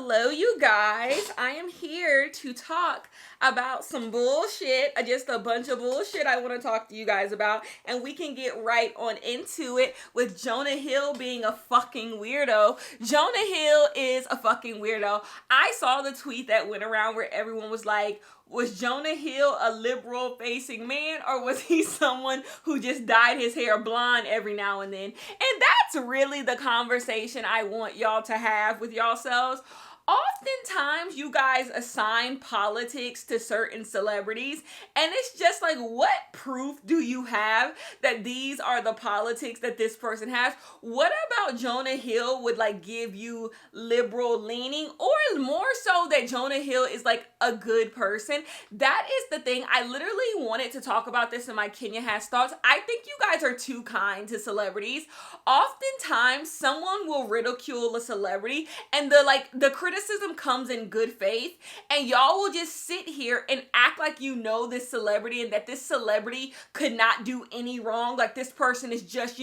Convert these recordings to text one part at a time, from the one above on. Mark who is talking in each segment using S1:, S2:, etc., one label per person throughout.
S1: Hello, you guys. I am here to talk about some bullshit, just a bunch of bullshit I want to talk to you guys about, and we can get right on into it with Jonah Hill being a fucking weirdo. Jonah Hill is a fucking weirdo. I saw the tweet that went around where everyone was like, was Jonah Hill a liberal facing man, or was he someone who just dyed his hair blonde every now and then? And that's really the conversation I want y'all to have with yourselves. Oftentimes, you guys assign politics to certain celebrities, and it's just like, what proof do you have that these are the politics that this person has? What about Jonah Hill would like give you liberal leaning, or more so that Jonah Hill is like a good person? That is the thing. I literally wanted to talk about this in my Kenya Has Thoughts. I think you guys are too kind to celebrities. Oftentimes, someone will ridicule a celebrity, and the criticism comes in good faith, and y'all will just sit here and act like you know this celebrity and that this celebrity could not do any wrong. Like this person is just,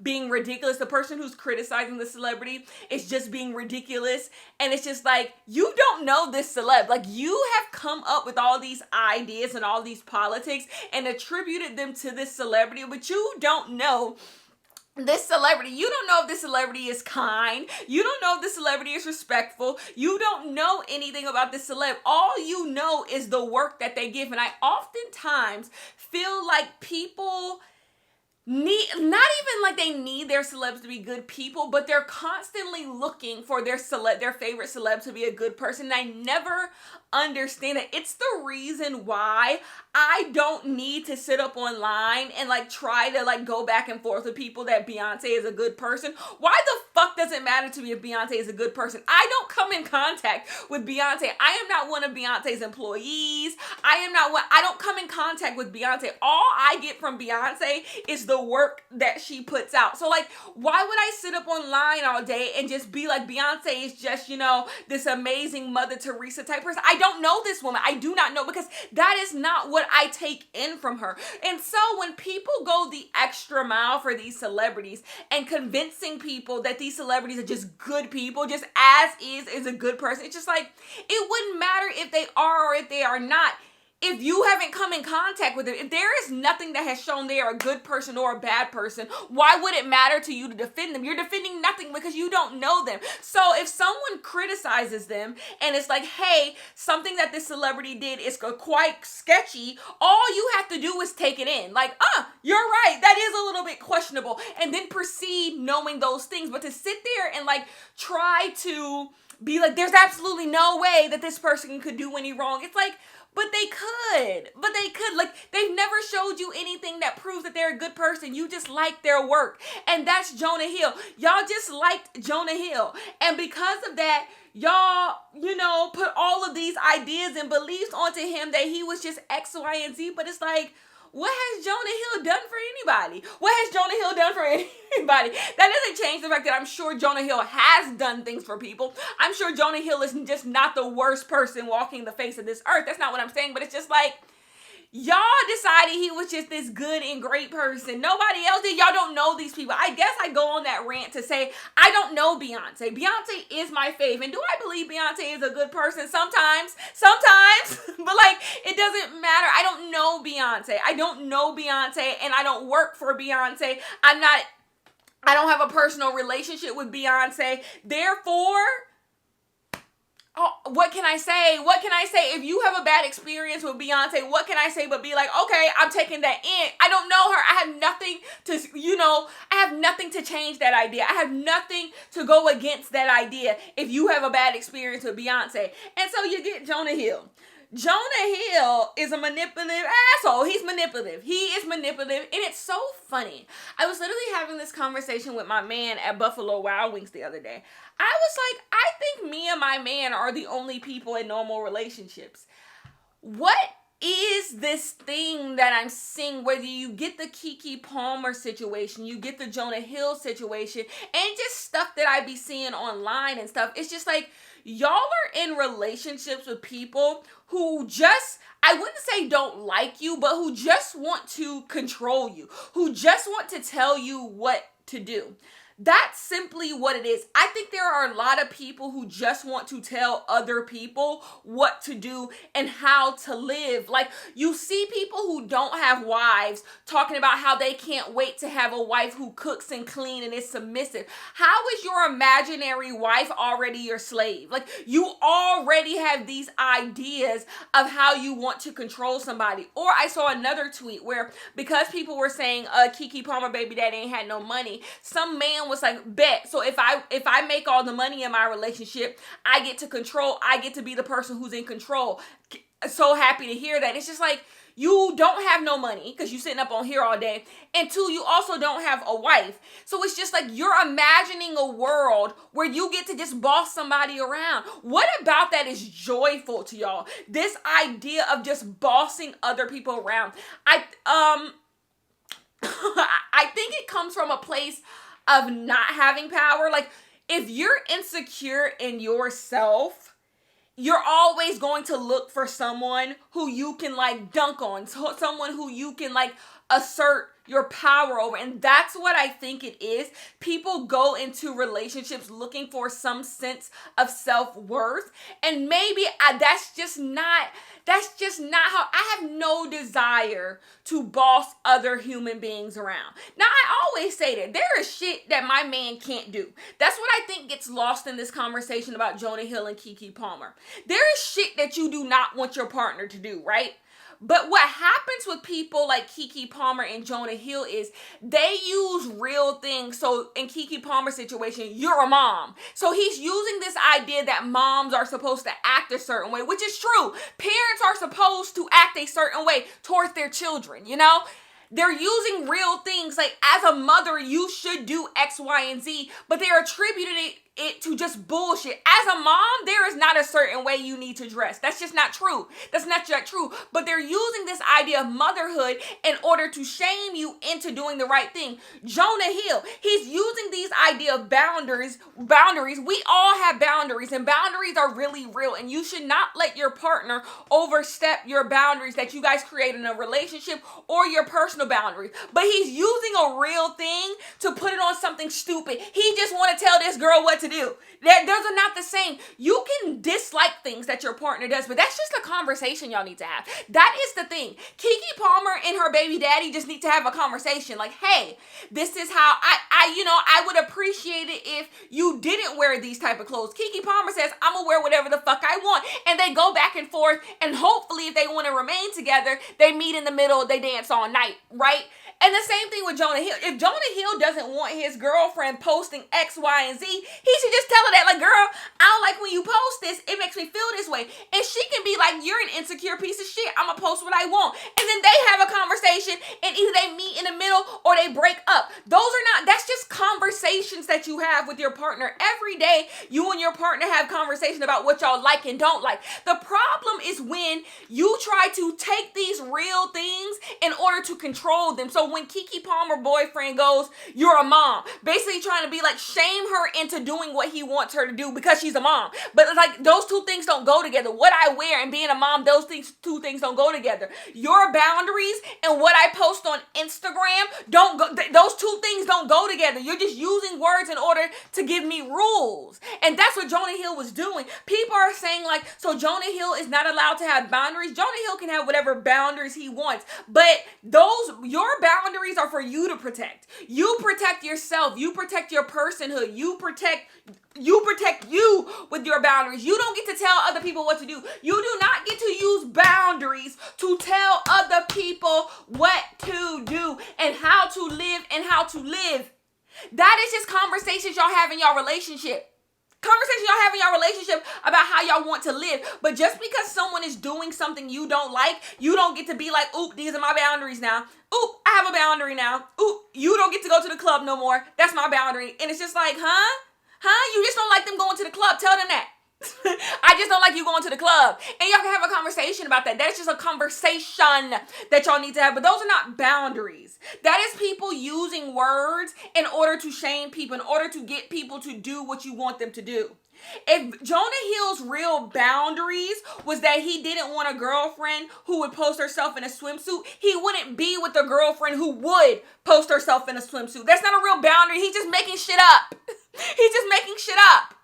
S1: being ridiculous. The person who's criticizing the celebrity is just being ridiculous. And it's just like, you don't know this celeb. Like, you have come up with all these ideas and all these politics and attributed them to this celebrity, but you don't know this celebrity. You don't know if this celebrity is kind. You don't know if this celebrity is respectful. You don't know anything about this celeb. All you know is the work that they give. And I oftentimes feel like people need, not even like they need their celebs to be good people, but they're constantly looking for their favorite celeb to be a good person. And I never understand it. It's the reason why I don't need to sit up online and like try to like go back and forth with people that Beyonce is a good person. Why the fuck does it matter to me if Beyonce is a good person? I don't come in contact with Beyonce. I am not one of Beyonce's employees. I don't come in contact with Beyonce. All I get from Beyonce is the work that she puts out. So like, why would I sit up online all day and just be like, Beyonce is just, this amazing Mother Teresa type person? I don't know this woman. I do not know, because that is not what I take in from her. And so when people go the extra mile for these celebrities and convincing people that these celebrities are just good people, just as is a good person, it's just like, it wouldn't matter if they are or if they are not. If you haven't come in contact with them, if there is nothing that has shown they are a good person or a bad person, why would it matter to you to defend them? You're defending nothing because you don't know them. So if someone criticizes them and it's like, hey, something that this celebrity did is quite sketchy, all you have to do is take it in. Like, you're right, that is a little bit questionable. And then proceed knowing those things. But to sit there and like try to be like, there's absolutely no way that this person could do any wrong. It's like, But they could. Like, they've never showed you anything that proves that they're a good person. You just like their work. And that's Jonah Hill. Y'all just liked Jonah Hill. And because of that, y'all, put all of these ideas and beliefs onto him that he was just X, Y, and Z. But it's like, what has Jonah Hill done for anybody? What has Jonah Hill done for anybody? That doesn't change the fact that I'm sure Jonah Hill has done things for people. I'm sure Jonah Hill is just not the worst person walking the face of this earth. That's not what I'm saying, but it's just like, y'all decided he was just this good and great person. Nobody else did. Y'all don't know these people. I guess I go on that rant to say, I don't know Beyonce. Beyonce is my fave. And do I believe Beyonce is a good person? Sometimes. But like, it doesn't matter. I don't know Beyonce and I don't work for Beyonce. I don't have a personal relationship with Beyonce. Therefore, what can I say? If you have a bad experience with Beyonce, what can I say but be like, okay, I'm taking that in. I don't know her. I have nothing to change that idea. I have nothing to go against that idea if you have a bad experience with Beyonce. And so you get Jonah Hill. Jonah Hill is a manipulative asshole. He's manipulative. He is manipulative. And it's so funny. I was literally having this conversation with my man at Buffalo Wild Wings the other day. I was like, I think me and my man are the only people in normal relationships. What is this thing that I'm seeing, whether you get the Keke Palmer situation, you get the Jonah Hill situation, and just stuff that I be seeing online and stuff? It's just like, y'all are in relationships with people who just, I wouldn't say don't like you, but who just want to control you, who just want to tell you what to do. That's simply what it is. I think there are a lot of people who just want to tell other people what to do and how to live. Like, you see people who don't have wives talking about how they can't wait to have a wife who cooks and clean and is submissive. How is your imaginary wife already your slave? Like, you already have these ideas of how you want to control somebody. Or I saw another tweet where, because people were saying Keke Palmer baby daddy ain't had no money, some man was like, bet, so if I make all the money in my relationship, I get to control, I get to be the person who's in control. So happy to hear that. It's just like, you don't have no money because you're sitting up on here all day, and two, you also don't have a wife. So it's just like, you're imagining a world where you get to just boss somebody around. What about that is joyful to y'all? This idea of just bossing other people around. I think it comes from a place of not having power. Like, if you're insecure in yourself, you're always going to look for someone who you can like dunk on, someone who you can like assert your power over. And that's what I think it is. People go into relationships looking for some sense of self-worth, and maybe that's just not how. I have no desire to boss other human beings around. Now, I always say that there is shit that my man can't do. That's what I think gets lost in this conversation about Jonah Hill and Keke Palmer. There is shit that you do not want your partner to do, right? But what happens with people like Keke Palmer and Jonah Hill is they use real things. So in Keke Palmer's situation, you're a mom. So he's using this idea that moms are supposed to act a certain way, which is true. Parents are supposed to act a certain way towards their children, you know? They're using real things like, as a mother, you should do X, Y, and Z, but they're attributing it to just bullshit. As a mom, there is not a certain way you need to dress. That's just not true. That's not true. But they're using this idea of motherhood in order to shame you into doing the right thing. Jonah Hill, he's using these idea of boundaries. We all have boundaries, and boundaries are really real, and you should not let your partner overstep your boundaries that you guys create in a relationship or your personal boundaries. But he's using a real thing to put it on something stupid. He just want to tell this girl what to do. Those are not the same. You can dislike things that your partner does, but that's just a conversation y'all need to have. That is the thing. Keke Palmer and her baby daddy just need to have a conversation. Like, hey, this is how I would appreciate it if you didn't wear these type of clothes. Keke Palmer says, I'm gonna wear whatever the fuck I want. And they go back and forth, and hopefully if they want to remain together, they meet in the middle, they dance all night, right? And the same thing with Jonah Hill. If Jonah Hill doesn't want his girlfriend posting X, Y, and Z, he should just tell her that, like, girl, I don't like when you post this. It makes me feel this way. And she can be like, you're an insecure piece of shit. I'm going to post what I want. And then they have a conversation, and either they meet in the middle or they break up. That's just conversations that you have with your partner. Every day, you and your partner have conversation about what y'all like and don't like. The problem is when you try to take these real things in order to control them. So when Keke Palmer boyfriend goes, you're a mom, basically trying to be like, shame her into doing what he wants her to do because she's a mom. But it's like, those two things don't go together. What I wear and being a mom, two things don't go together. Your boundaries and what I post on Instagram don't go, those two things don't go together. You're just using words in order to give me rules. And that's what Jonah Hill was doing. People are saying like, so Jonah Hill is not allowed to have boundaries. Jonah Hill can have whatever boundaries he wants, but your boundaries are for you to protect. You protect yourself. You protect your personhood. You protect you with your boundaries. You don't get to tell other people what to do. You do not get to use boundaries to tell other people what to do and how to live and how to live. That is just conversations y'all have in your relationship. Conversation y'all have in your relationship about how y'all want to live. But just because someone is doing something you don't like, you don't get to be like, oop, these are my boundaries now. Oop, I have a boundary now. Oop, you don't get to go to the club no more. That's my boundary. And it's just like, huh? You just don't like them going to the club. Tell them that. I just don't like you going to the club. And y'all can have a conversation about that. That's just a conversation that y'all need to have. But those are not boundaries. That is people using words in order to shame people, in order to get people to do what you want them to do. If Jonah Hill's real boundaries was that he didn't want a girlfriend who would post herself in a swimsuit, he wouldn't be with a girlfriend who would post herself in a swimsuit. That's not a real boundary. He's just making shit up. He's just making shit up.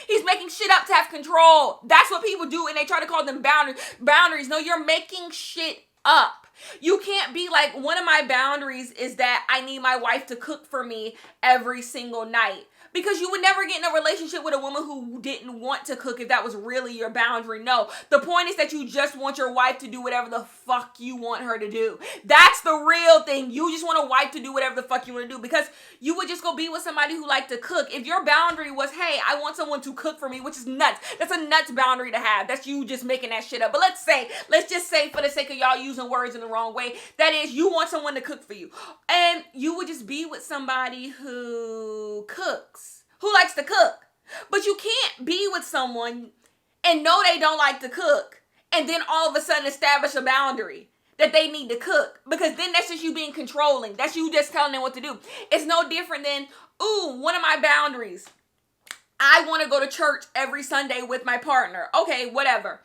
S1: He's making shit up to have control. That's what people do, and they try to call them boundaries. No, you're making shit up. You can't be like, one of my boundaries is that I need my wife to cook for me every single night. Because you would never get in a relationship with a woman who didn't want to cook if that was really your boundary. No, the point is that you just want your wife to do whatever the fuck you want her to do. That's the real thing. You just want a wife to do whatever the fuck you want to do, because you would just go be with somebody who liked to cook. If your boundary was, hey, I want someone to cook for me, which is nuts. That's a nuts boundary to have. That's you just making that shit up. But let's just say, for the sake of y'all using words in the wrong way, that is, you want someone to cook for you. And you would just be with somebody who cooks, who likes to cook. But you can't be with someone and know they don't like to cook, and then all of a sudden establish a boundary that they need to cook, because then that's just you being controlling. That's you just telling them what to do. It's no different than, ooh, one of my boundaries, I want to go to church every Sunday with my partner. Okay, whatever.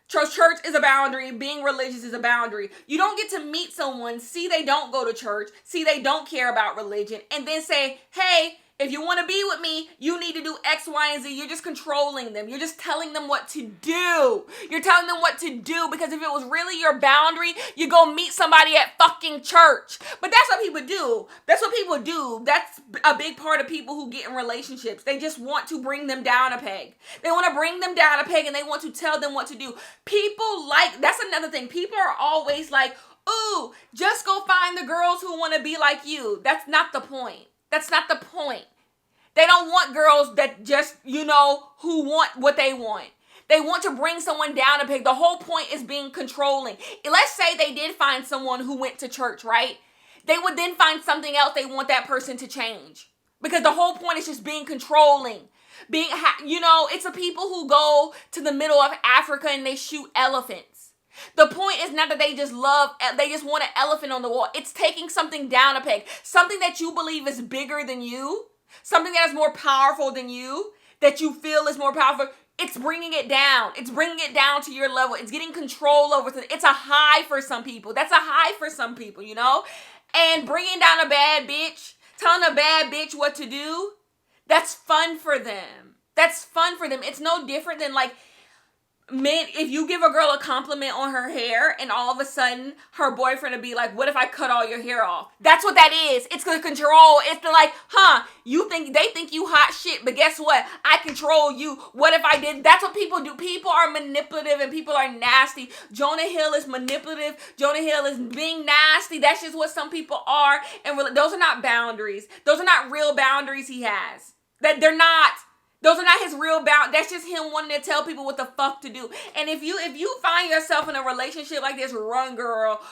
S1: Church is a boundary. Being religious is a boundary. You don't get to meet someone, see they don't go to church, see they don't care about religion, and then say, hey, if you want to be with me, you need to do X, Y, and Z. You're just controlling them. You're just telling them what to do. You're telling them what to do, because if it was really your boundary, you go meet somebody at fucking church. But that's what people do. That's what people do. That's a big part of people who get in relationships. They just want to bring them down a peg. They want to bring them down a peg, and they want to tell them what to do. That's another thing. People are always like, ooh, just go find the girls who want to be like you. That's not the point. That's not the point. They don't want girls that just, who want what they want. They want to bring someone down a peg. The whole point is being controlling. Let's say they did find someone who went to church, right? They would then find something else they want that person to change. Because the whole point is just being controlling. It's the people who go to the middle of Africa and they shoot elephants. The point is not that they just want an elephant on the wall. It's taking something down a peg. Something that you believe is bigger than you. Something that is more powerful than you. That you feel is more powerful. It's bringing it down. It's bringing it down to your level. It's getting control over it. It's a high for some people. That's a high for some people, And bringing down a bad bitch, telling a bad bitch what to do, that's fun for them. That's fun for them. It's no different than men, if you give a girl a compliment on her hair and all of a sudden her boyfriend will be like, what if I cut all your hair off? That's what that is. It's the control. It's the they think you hot shit, but guess what? I control you. What if I did? That's what people do. People are manipulative and people are nasty. Jonah Hill is manipulative. Jonah Hill is being nasty. That's just what some people are. And those are not boundaries. Those are not real boundaries he has. They're not. Those are not his real boundaries. That's just him wanting to tell people what the fuck to do. And if you find yourself in a relationship like this, run girl,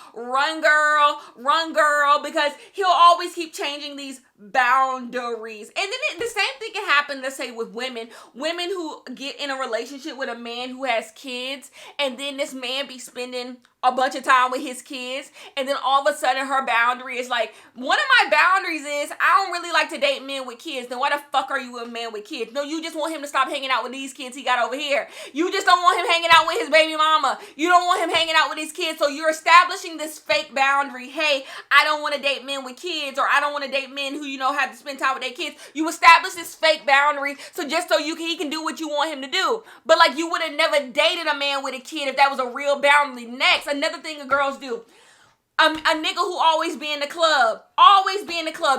S1: because he'll always keep changing these boundaries. And then the same thing can happen, let's say, with women who get in a relationship with a man who has kids, and then this man be spending a bunch of time with his kids, and then all of a sudden her boundary is like, one of my boundaries is I don't really like to date men with kids. Then why the fuck are you a man with kids? No, you just want him to stop hanging out with these kids he got over here. You just don't want him hanging out with his baby mama. You don't want him hanging out with his kids. So you're establishing this fake boundary. Hey, I don't want to date men with kids, or I don't want to date men who have to spend time with their kids. You establish this fake boundary so he can do what you want him to do. But you would have never dated a man with a kid if that was a real boundary. Next, another thing that girls do. A nigga who always be in the club.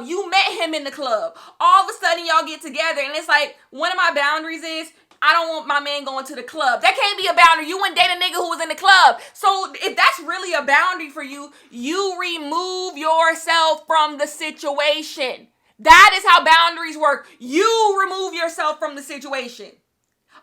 S1: You met him in the club. All of a sudden y'all get together and it's like, one of my boundaries is I don't want my man going to the club. That can't be a boundary. You wouldn't date a nigga who was in the club. So if that's really a boundary for you, you remove yourself from the situation. That is how boundaries work. You remove yourself from the situation.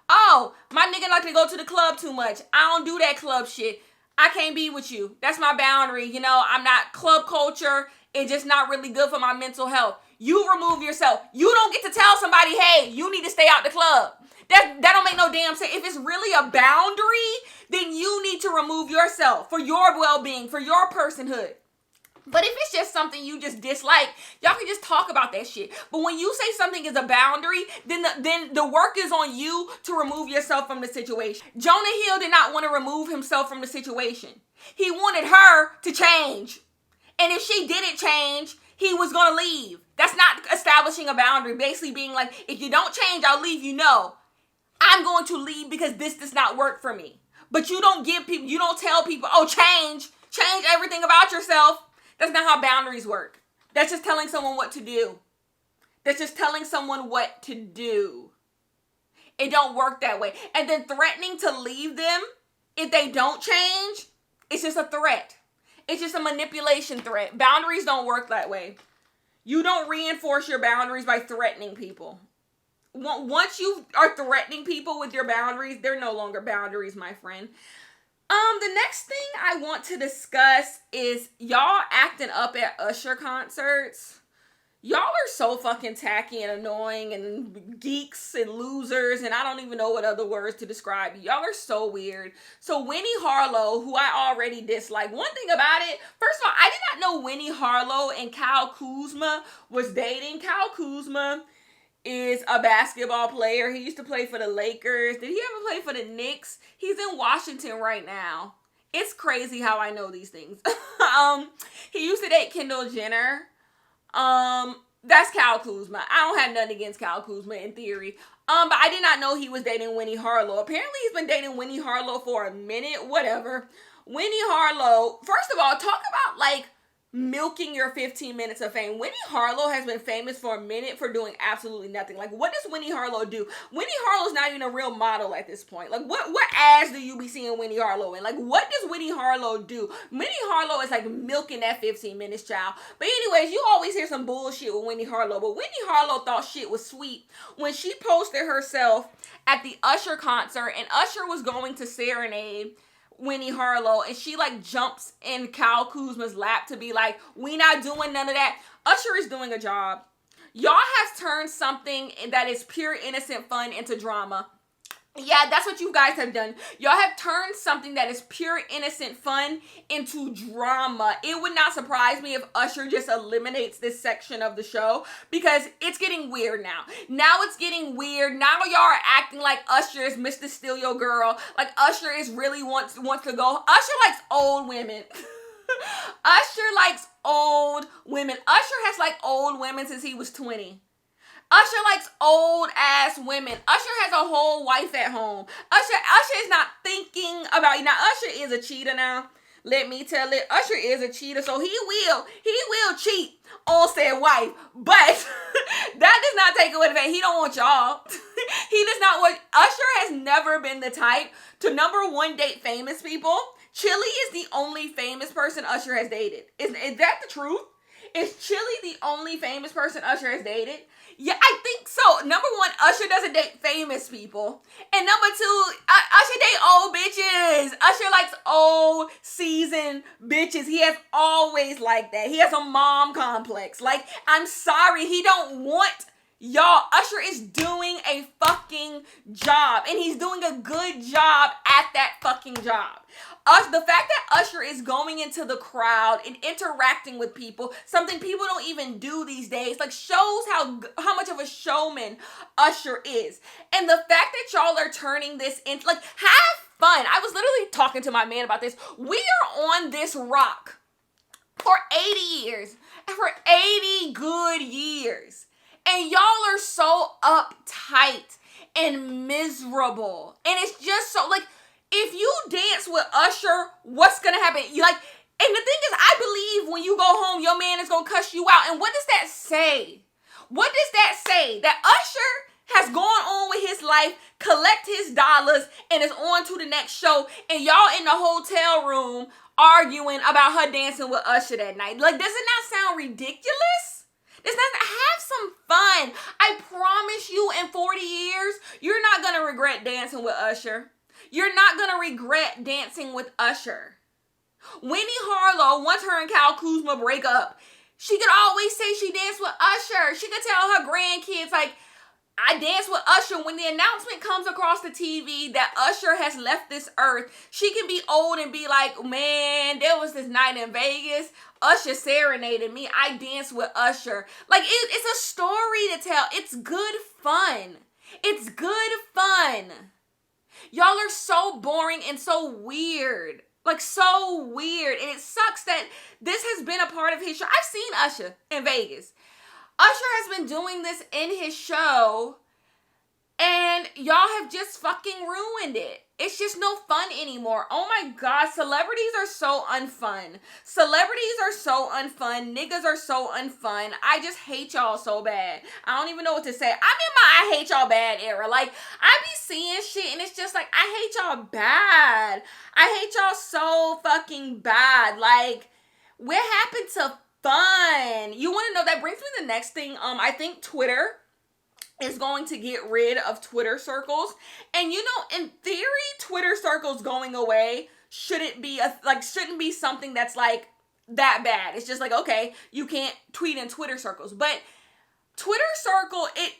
S1: Oh, my nigga like to go to the club too much. I don't do that club shit. I can't be with you. That's my boundary. I'm not club culture. It's just not really good for my mental health. You remove yourself. You don't get to tell somebody, hey, you need to stay out the club. That don't make no damn sense. If it's really a boundary, then you need to remove yourself for your well-being, for your personhood. But if it's just something you just dislike, y'all can just talk about that shit. But when you say something is a boundary, then the work is on you to remove yourself from the situation. Jonah Hill did not want to remove himself from the situation. He wanted her to change. And if she didn't change, he was going to leave. That's not establishing a boundary. Basically being like, if you don't change, I'll leave. I'm going to leave because this does not work for me. But you don't tell people, oh, change everything about yourself. That's not how boundaries work. That's just telling someone what to do. It don't work that way. And then threatening to leave them if they don't change, it's just a threat. It's just a manipulation threat. Boundaries don't work that way. You don't reinforce your boundaries by threatening people. Once you are threatening people with your boundaries, they're no longer boundaries, my friend. The next thing I want to discuss is y'all acting up at Usher concerts. Y'all are so fucking tacky and annoying and geeks and losers, and I don't even know what other words to describe you. Y'all are so weird. So Winnie Harlow, who I already dislike, one thing about it, first of all, I did not know Winnie Harlow and Kyle Kuzma was dating. Kyle Kuzma is a basketball player. He used to play for the Lakers. Did he ever play for the Knicks? He's in Washington right now. It's crazy how I know these things. He used to date Kendall Jenner. That's Kyle Kuzma. I don't have nothing against Kyle Kuzma in theory. But I did not know he was dating Winnie Harlow. Apparently he's been dating Winnie Harlow for a minute, whatever. Winnie Harlow, first of all, talk about like milking your 15 minutes of fame. Winnie Harlow has been famous for a minute for doing absolutely nothing. Like, what does Winnie Harlow do? Winnie Harlow's not even a real model at this point. Like, what ads do you be seeing Winnie Harlow in? Like, what does Winnie Harlow do? Winnie Harlow is like milking that 15 minutes, child. But anyways, you always hear some bullshit with Winnie Harlow. But Winnie Harlow thought shit was sweet when she posted herself at the Usher concert, and Usher was going to serenade Winnie Harlow, and she like jumps in Kyle Kuzma's lap to be like, we not doing none of that. Usher is doing a job. Y'all have turned something that is pure innocent fun into drama. Yeah, that's what you guys have done. Y'all have turned something that is pure innocent fun into drama. It would not surprise me if Usher just eliminates this section of the show because it's getting weird now. Now it's getting weird. Now y'all are acting like Usher is Mr. Steal Your Girl. Like Usher is really wants to go. Usher likes old women. Usher likes old women. Usher has liked old women since he was 20. Usher likes old ass women. Usher has a whole wife at home. Usher is not thinking about you. Now Usher is a cheater now. Let me tell it. Usher is a cheater, so he will cheat on said wife. But that does not take away the fact he don't want y'all. He does not want. Usher has never been the type to number one date famous people. Chili is the only famous person Usher has dated. Is that the truth? Is Chili the only famous person Usher has dated? Yeah, I think so. Number one, Usher doesn't date famous people. And number two, Usher date old bitches. Usher likes old, seasoned bitches. He has always liked that. He has a mom complex. Like, I'm sorry, he don't want y'all. Usher is doing a fucking job. And he's doing a good job at that fucking job. The fact that Usher is going into the crowd and interacting with people, something people don't even do these days, like shows how much of a showman Usher is. And the fact that y'all are turning this into, like, have fun. I was literally talking to my man about this. We are on this rock for 80 years. For 80 good years. And y'all are so uptight and miserable. And it's just so, like, if you dance with Usher, what's gonna happen? And the thing is, I believe when you go home, your man is gonna cuss you out. And what does that say? What does that say? That Usher has gone on with his life, collect his dollars, and is on to the next show. And y'all in the hotel room arguing about her dancing with Usher that night. Like, does it not sound ridiculous? Does not have some fun? I promise you, in 40 years, you're not gonna regret dancing with Usher. You're not going to regret dancing with Usher. Winnie Harlow, once her and Kyle Kuzma break up, she could always say she danced with Usher. She could tell her grandkids, like, I dance with Usher. When the announcement comes across the TV that Usher has left this earth, she can be old and be like, man, there was this night in Vegas. Usher serenaded me. I danced with Usher. Like, it's a story to tell. It's good fun. It's good fun. Y'all are so boring and so weird. Like, so weird. And it sucks that this has been a part of his show. I've seen Usher in Vegas. Usher has been doing this in his show, and y'all have just fucking ruined it. It's just no fun anymore. Oh my God, celebrities are so unfun. Celebrities are so unfun. Niggas are so unfun. I just hate y'all so bad. I don't even know what to say. I'm in my I hate y'all bad era. Like, I be seeing shit and it's just like, I hate y'all bad. I hate y'all so fucking bad. Like, what happened to fun? You want to know? That brings me to the next thing. I think Twitter is going to get rid of Twitter circles. And you know, in theory, Twitter circles going away shouldn't be something that's like that bad. It's just like, okay, you can't tweet in Twitter circles. But Twitter circle, it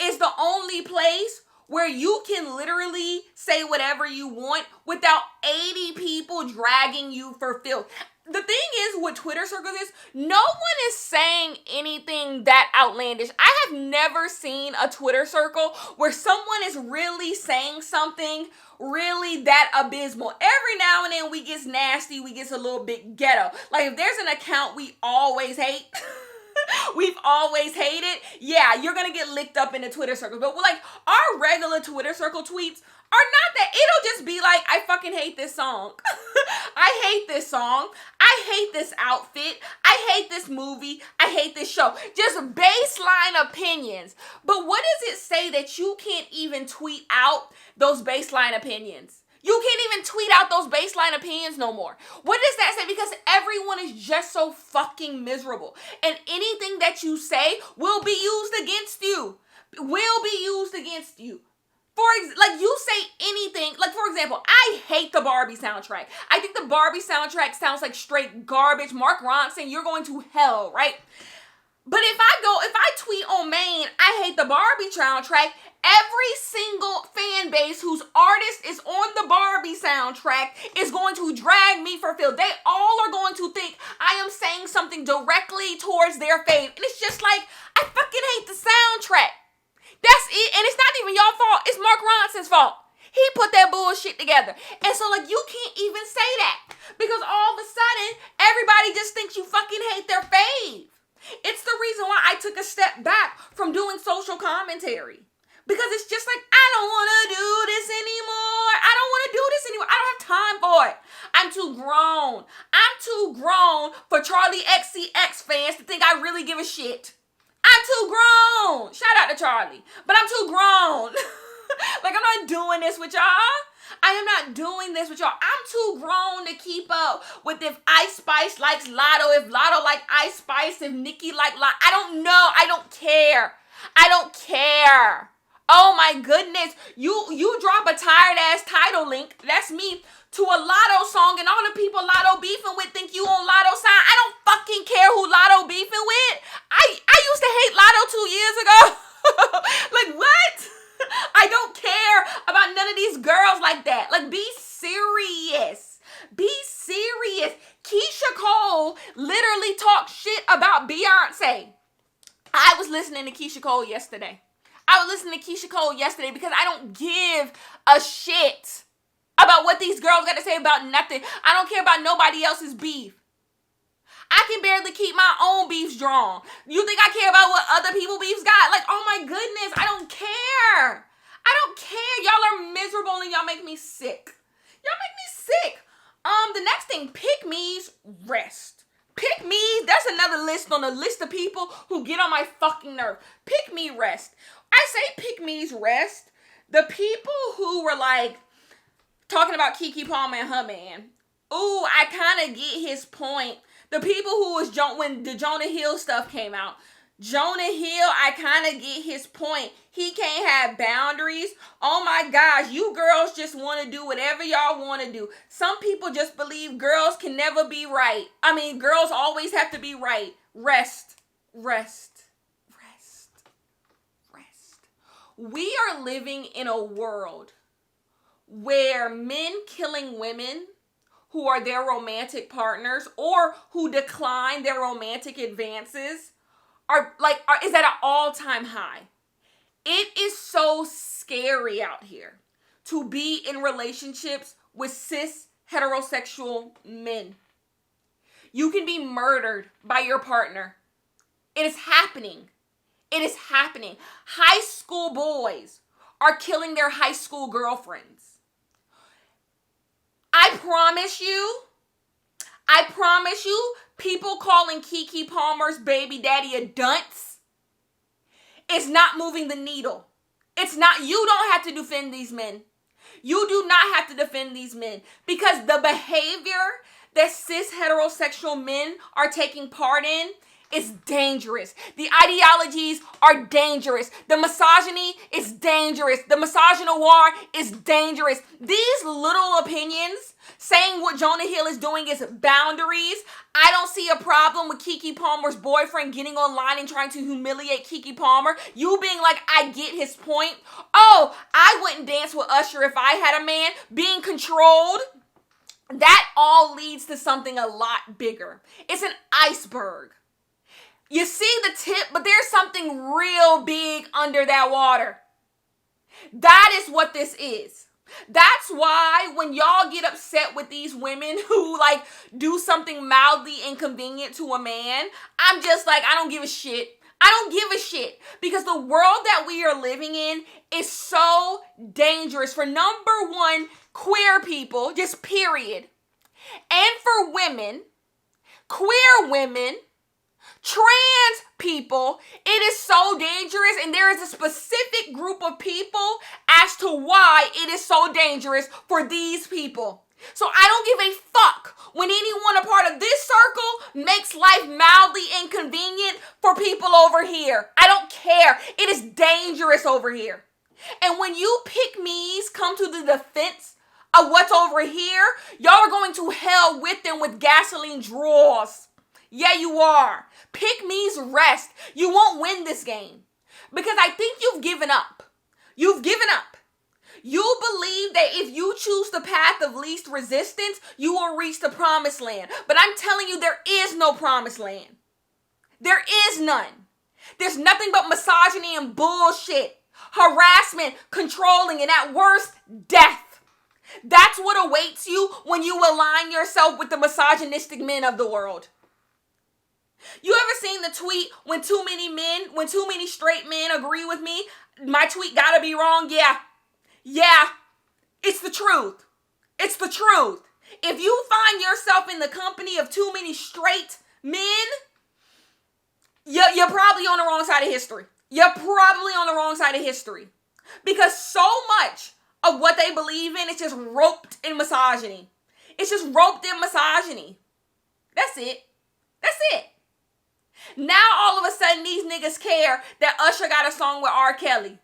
S1: is the only place where you can literally say whatever you want without 80 people dragging you for filth. The thing is with Twitter circles is no one is saying anything that outlandish. I have never seen a Twitter circle where someone is really saying something really that abysmal. Every now and then we get nasty, we get a little bit ghetto. Like if there's an account we always hate, we've always hated, yeah, you're gonna get licked up in the Twitter circles. But like our regular Twitter circle tweets are not that. It'll just be like, I fucking hate this song. I hate this song. I hate this outfit. I hate this movie. I hate this show. Just baseline opinions. But what does it say that you can't even tweet out those baseline opinions? You can't even tweet out those baseline opinions no more. What does that say? Because everyone is just so fucking miserable. And anything that you say will be used against you. Will be used against you. Like you say anything, like for example, I hate the Barbie soundtrack. I think the Barbie soundtrack sounds like straight garbage. Mark Ronson, you're going to hell, right? But if I tweet on Maine, I hate the Barbie soundtrack, every single fan base whose artist is on the Barbie soundtrack is going to drag me for filth. They all are going to think I am saying something directly towards their fave. And it's just like, I fucking hate the soundtrack. That's it. And it's not even your fault. It's Mark Ronson's fault. He put that bullshit together. And so, like, you can't even say that. Because all of a sudden, everybody just thinks you fucking hate their fave. It's the reason why I took a step back from doing social commentary. Because it's just like, I don't want to do this anymore. I don't want to do this anymore. I don't have time for it. I'm too grown. I'm too grown for Charlie XCX fans to think I really give a shit. I'm too grown. Shout out to Charlie. But I'm too grown. Like, I'm not doing this with y'all. I am not doing this with y'all. I'm too grown to keep up with if Ice Spice likes Lotto, if Lotto like Ice Spice, if Nicki like Lotto. I don't know. I don't care. I don't care. Oh my goodness. You drop a tired ass title link. That's me. To a Lotto song, and all the people Lotto beefing with think you on Lotto side. I don't fucking care who Lotto beefing with. I used to hate Lotto 2 years ago. Like, what? I don't care about none of these girls like that. Like, be serious. Be serious. Keisha Cole literally talked shit about Beyonce. I was listening to Keisha Cole yesterday. Because I don't give a shit about what these girls got to say about nothing. I don't care about nobody else's beef. I can barely keep my own beefs drawn. You think I care about what other people beefs got? Like, oh my goodness, I don't care. I don't care. Y'all are miserable and y'all make me sick. The next thing, pick me's rest. Pick me, that's another list on the list of people who get on my fucking nerve. Pick me rest. I say pick me's rest. The people who were like, talking about Keke Palmer and her man. Ooh, I kind of get his point. The people who was, when the Jonah Hill stuff came out. Jonah Hill, I kind of get his point. He can't have boundaries. Oh my gosh, you girls just want to do whatever y'all want to do. Some people just believe girls can never be right. I mean, girls always have to be right. Rest. We are living in a world where men killing women who are their romantic partners or who decline their romantic advances is at an all-time high. It is so scary out here to be in relationships with cis heterosexual men. You can be murdered by your partner. It is happening. It is happening. High school boys are killing their high school girlfriends. I promise you, people calling Keke Palmer's baby daddy a dunce is not moving the needle. It's not, you don't have to defend these men. You do not have to defend these men because the behavior that cis heterosexual men are taking part in is dangerous. The ideologies are dangerous. The misogyny is dangerous. The misogynoir is dangerous. These little opinions saying what Jonah Hill is doing is boundaries. I don't see a problem with Keke Palmer's boyfriend getting online and trying to humiliate Keke Palmer. You being like, I get his point. Oh, I wouldn't dance with Usher if I had a man. Being controlled. That all leads to something a lot bigger. It's an iceberg. You see the tip, but there's something real big under that water. That is what this is. That's why when y'all get upset with these women who do something mildly inconvenient to a man, I'm just like, I don't give a shit. I don't give a shit because the world that we are living in is so dangerous for number one, queer people, just period. And for women, queer women, trans people, it is so dangerous, and there is a specific group of people as to why it is so dangerous for these people. So I don't give a fuck when anyone a part of this circle makes life mildly inconvenient for people over here. I don't care. It is dangerous over here. And when you pick-me's come to the defense of what's over here, y'all are going to hell with them with gasoline draws. Yeah, you are. Pick-me's rest. You won't win this game because I think you've given up. You've given up. You believe that if you choose the path of least resistance, you will reach the promised land. But I'm telling you, there is no promised land. There is none. There's nothing but misogyny and bullshit, harassment, controlling, and at worst, death. That's what awaits you when you align yourself with the misogynistic men of the world. You ever seen the tweet when too many straight men agree with me, my tweet gotta be wrong? Yeah, it's the truth. It's the truth. If you find yourself in the company of too many straight men, you're probably on the wrong side of history. You're probably on the wrong side of history. Because so much of what they believe in is just roped in misogyny. It's just roped in misogyny. That's it. That's it. Now all of a sudden these niggas care that Usher got a song with R. Kelly.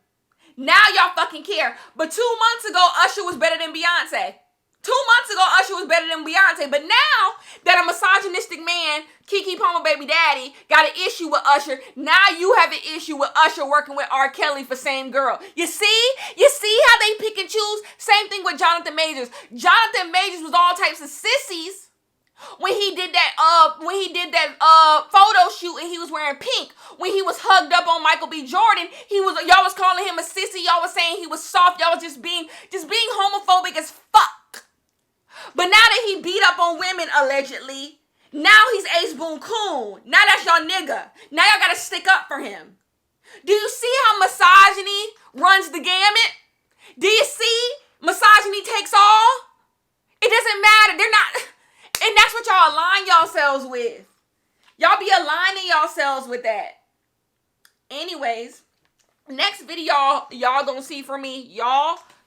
S1: Now y'all fucking care. But 2 months ago, Usher was better than Beyonce. 2 months ago, Usher was better than Beyonce. But now that a misogynistic man, Keke Palmer baby daddy, got an issue with Usher, now you have an issue with Usher working with R. Kelly for same girl. You see? You see how they pick and choose? Same thing with Jonathan Majors. Jonathan Majors was all types of sissies when he did that photo shoot and he was wearing pink. When he was hugged up on Michael B. Jordan, y'all was calling him a sissy. Y'all was saying he was soft. Y'all was just being homophobic as fuck. But now that he beat up on women allegedly, now he's Ace Boon Coon. Now that's y'all nigga. Now y'all gotta stick up for him. Do you see how misogyny runs the gamut? Do you see? Misogyny takes all. It doesn't matter. They're not. And that's what y'all align yourselves with. Y'all be aligning yourselves with that. Anyways, next video y'all gonna see from me.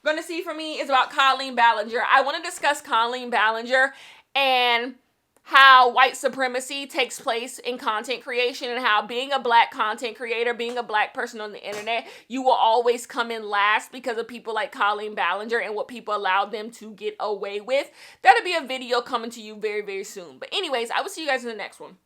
S1: Is about Colleen Ballinger. I want to discuss Colleen Ballinger and how white supremacy takes place in content creation and how being a black content creator, being a black person on the internet, you will always come in last because of people like Colleen Ballinger and what people allowed them to get away with. That'll be a video coming to you very, very soon. But anyways, I will see you guys in the next one.